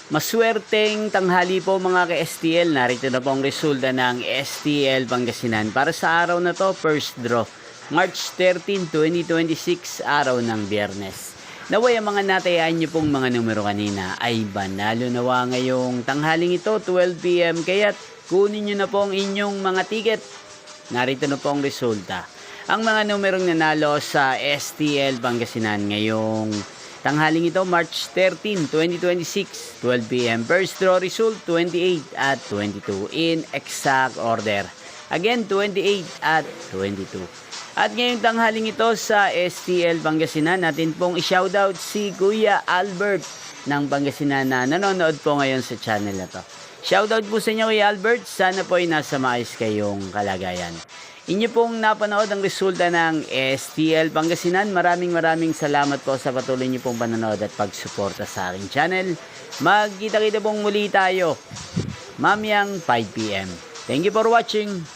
Maswerteng tanghali po mga ka-STL. Narito na po ang resulta ng STL Pangasinan. Para sa araw na to, first draw. March 13, 2026, araw ng Biyernes. Naway ang mga natayaan nyo pong mga numero kanina ay banalo nawa ngayong tanghaling ito, 12 PM. Kaya't kunin nyo na po ang inyong mga ticket. Narito na po ang resulta. Ang mga numerong nanalo sa STL Pangasinan ngayong tanghaling ito, March 13, 2026, 12 PM. First draw result, 28 at 22 in exact order. Again, 28 at 22. At ngayong tanghaling ito sa STL Pangasinan, natin pong i-shoutout si Kuya Albert ng Pangasinan na nanonood po ngayon sa channel na to. Shoutout po sa inyo Kuya Albert, sana po ay nasa maayos kayong kalagayan. Inyo pong napanood ang resulta ng STL Pangasinan. Maraming salamat po sa patuloy niyo pong panonood at pagsuporta sa aking channel. Magkita-kita pong muli tayo mamayang 5 PM. Thank you for watching.